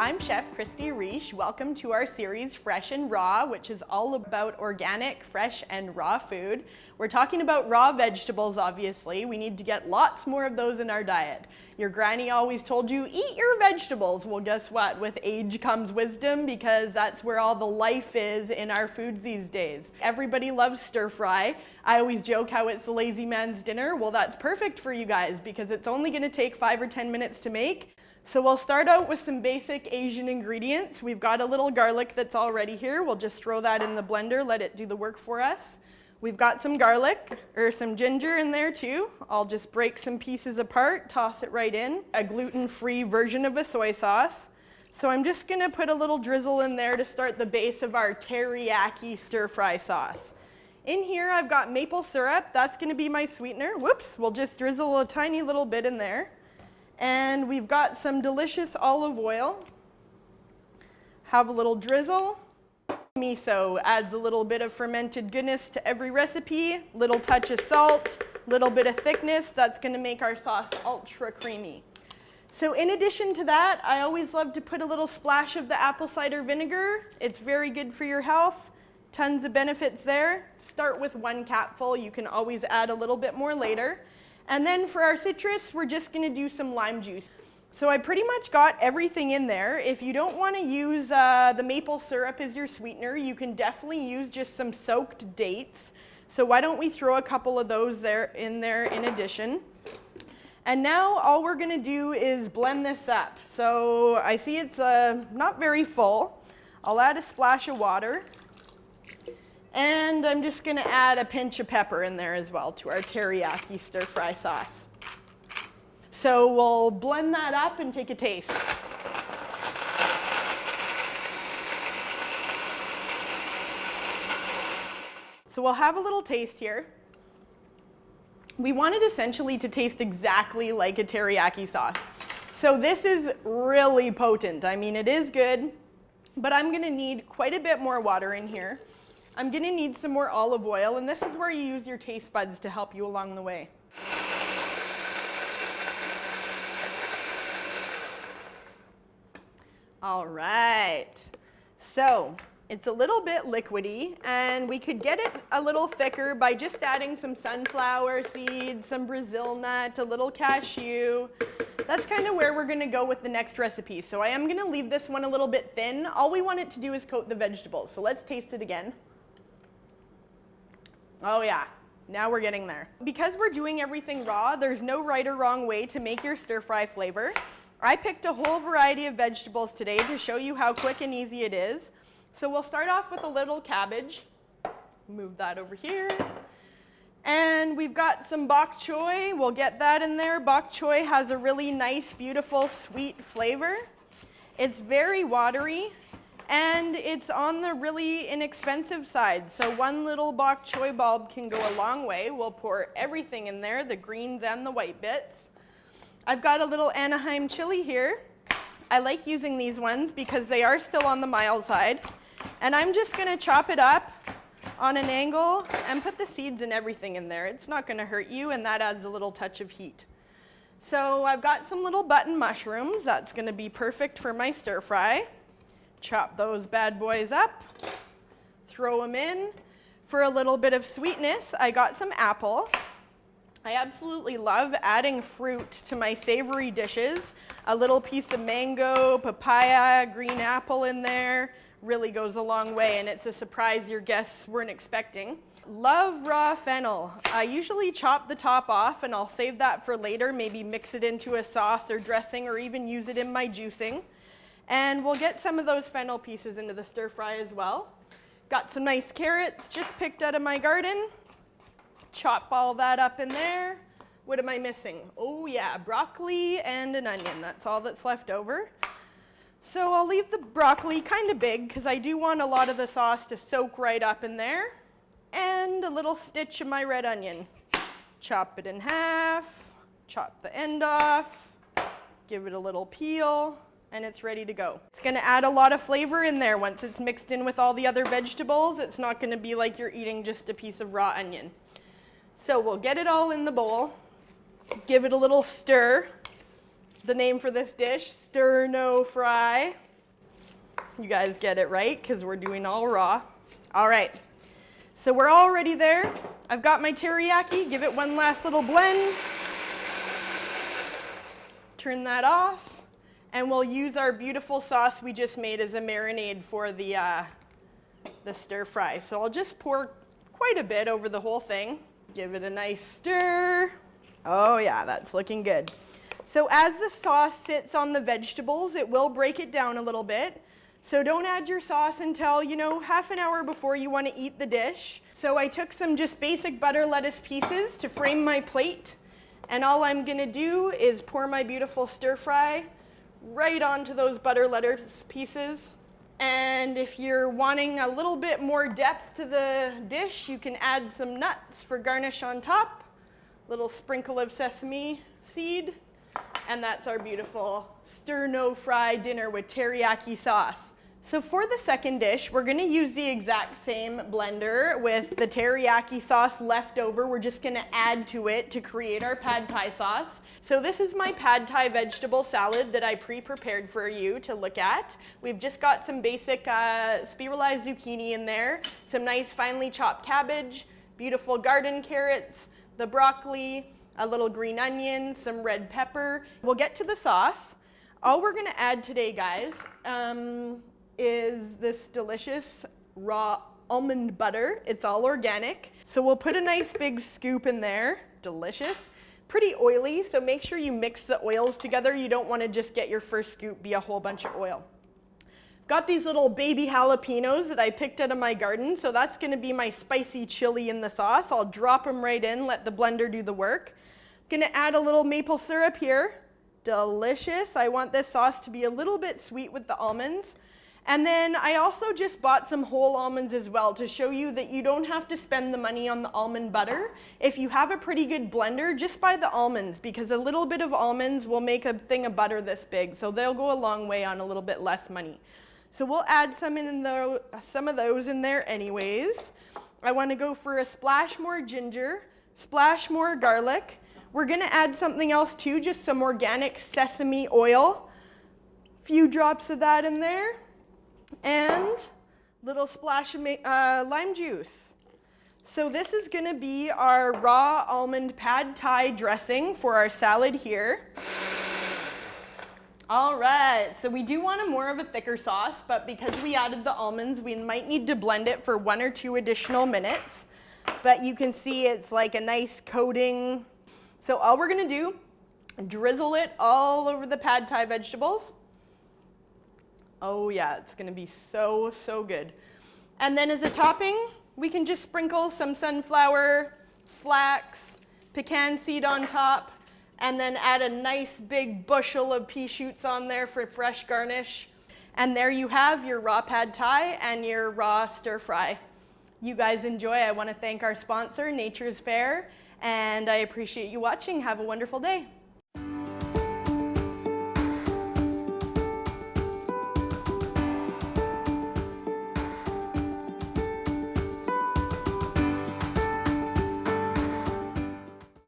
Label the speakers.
Speaker 1: I'm Chef Kristi Reich. Welcome to our series Fresh and Raw, which is all about organic, fresh, and raw food. We're talking about raw vegetables, obviously. We need to get lots more of those in our diet. Your granny always told you, eat your vegetables. Well, guess what? With age comes wisdom, because that's where all the life is in our foods these days. Everybody loves stir fry. I always joke how it's the lazy man's dinner. Well, that's perfect for you guys because it's only going to take 5 or 10 minutes to make. So we'll start out with some basic Asian ingredients. We've got a little garlic that's already here. We'll just throw that in the blender, let it do the work for us. We've got some garlic, or some ginger in there too. I'll just break some pieces apart, toss it right in. A gluten-free version of a soy sauce. So I'm just gonna put a little drizzle in there to start the base of our teriyaki stir-fry sauce. In here I've got maple syrup. That's gonna be my sweetener. Whoops, we'll just drizzle a tiny little bit in there. And we've got some delicious olive oil. Have a little drizzle. Miso adds a little bit of fermented goodness to every recipe. Little touch of salt, little bit of thickness. That's going to make our sauce ultra creamy. So in addition to that, I always love to put a little splash of the apple cider vinegar. It's very good for your health. Tons of benefits there. Start with 1 capful. You can always add a little bit more later. And then for our citrus, we're just going to do some lime juice. So I pretty much got everything in there. If you don't want to use the maple syrup as your sweetener, you can definitely use just some soaked dates. So why don't we throw a couple of those in there in addition. And now all we're going to do is blend this up. So I see it's not very full. I'll add a splash of water. And I'm just going to add a pinch of pepper in there as well to our teriyaki stir-fry sauce. So we'll blend that up and take a taste. So we'll have a little taste here. We want it essentially to taste exactly like a teriyaki sauce. So this is really potent. I mean, it is good, but I'm going to need quite a bit more water in here. I'm going to need some more olive oil, and this is where you use your taste buds to help you along the way. All right, so it's a little bit liquidy, and we could get it a little thicker by just adding some sunflower seeds, some Brazil nut, a little cashew. That's kind of where we're going to go with the next recipe. So I am going to leave this one a little bit thin. All we want it to do is coat the vegetables. So let's taste it again. Oh yeah, now we're getting there. Because we're doing everything raw, there's no right or wrong way to make your stir-fry flavor. I picked a whole variety of vegetables today to show you how quick and easy it is. So we'll start off with a little cabbage. Move that over here. And we've got some bok choy. We'll get that in there. Bok choy has a really nice, beautiful, sweet flavor. It's very watery. And it's on the really inexpensive side. So 1 little bok choy bulb can go a long way. We'll pour everything in there, the greens and the white bits. I've got a little Anaheim chili here. I like using these ones because they are still on the mild side. And I'm just going to chop it up on an angle and put the seeds and everything in there. It's not going to hurt you, and that adds a little touch of heat. So I've got some little button mushrooms. That's going to be perfect for my stir fry. Chop those bad boys up, throw them in. For a little bit of sweetness, I got some apple. I absolutely love adding fruit to my savory dishes. A little piece of mango, papaya, green apple in there really goes a long way, and it's a surprise your guests weren't expecting. Love raw fennel. I usually chop the top off, and I'll save that for later, maybe mix it into a sauce or dressing, or even use it in my juicing. And we'll get some of those fennel pieces into the stir fry as well. Got some nice carrots just picked out of my garden. Chop all that up in there. What am I missing? Oh yeah, broccoli and an onion. That's all that's left over. So I'll leave the broccoli kind of big because I do want a lot of the sauce to soak right up in there. And a little stitch of my red onion. Chop it in half, chop the end off, give it a little peel, and it's ready to go. It's going to add a lot of flavor in there once it's mixed in with all the other vegetables. It's not going to be like you're eating just a piece of raw onion. So we'll get it all in the bowl, give it a little stir. The name for this dish, stir no fry. You guys get it right because we're doing all raw. All right, so we're already there. I've got my teriyaki. Give it one last little blend. Turn that off, and we'll use our beautiful sauce we just made as a marinade for the stir fry. So I'll just pour quite a bit over the whole thing. Give it a nice stir. Oh yeah, that's looking good. So as the sauce sits on the vegetables, it will break it down a little bit. So don't add your sauce until, half an hour before you want to eat the dish. So I took some just basic butter lettuce pieces to frame my plate. And all I'm gonna do is pour my beautiful stir fry right onto those butter lettuce pieces. And if you're wanting a little bit more depth to the dish, you can add some nuts for garnish on top. Little sprinkle of sesame seed. And that's our beautiful stir-no-fry dinner with teriyaki sauce. So for the second dish, we're gonna use the exact same blender with the teriyaki sauce left over. We're just gonna add to it to create our pad thai sauce. So this is my pad thai vegetable salad that I pre-prepared for you to look at. We've just got some basic spiralized zucchini in there, some nice finely chopped cabbage, beautiful garden carrots, the broccoli, a little green onion, some red pepper. We'll get to the sauce. All we're gonna add today, guys, is this delicious raw almond butter. It's all organic. So we'll put a nice big scoop in there. Delicious. Pretty oily, so make sure you mix the oils together. You don't want to just get your first scoop be a whole bunch of oil. Got these little baby jalapenos that I picked out of my garden, so that's going to be my spicy chili in the sauce. I'll drop them right in, let the blender do the work. Going to add a little maple syrup here. Delicious. I want this sauce to be a little bit sweet with the almonds. And then I also just bought some whole almonds as well to show you that you don't have to spend the money on the almond butter. If you have a pretty good blender, just buy the almonds because a little bit of almonds will make a thing of butter this big. So they'll go a long way on a little bit less money. So we'll add some of those in there anyways. I want to go for a splash more ginger, splash more garlic. We're going to add something else too, just some organic sesame oil. Few drops of that in there. And little splash of lime juice. So this is going to be our raw almond pad thai dressing for our salad here. All right, so we do want more of a thicker sauce, but because we added the almonds, we might need to blend it for 1 or 2 additional minutes. But you can see it's like a nice coating. So all we're going to do, drizzle it all over the pad thai vegetables. Oh yeah, it's gonna be so, so good. And then as a topping, we can just sprinkle some sunflower, flax, pecan seed on top, and then add a nice big bushel of pea shoots on there for fresh garnish. And there you have your raw pad thai and your raw stir fry. You guys enjoy. I wanna thank our sponsor, Nature's Fair, and I appreciate you watching. Have a wonderful day.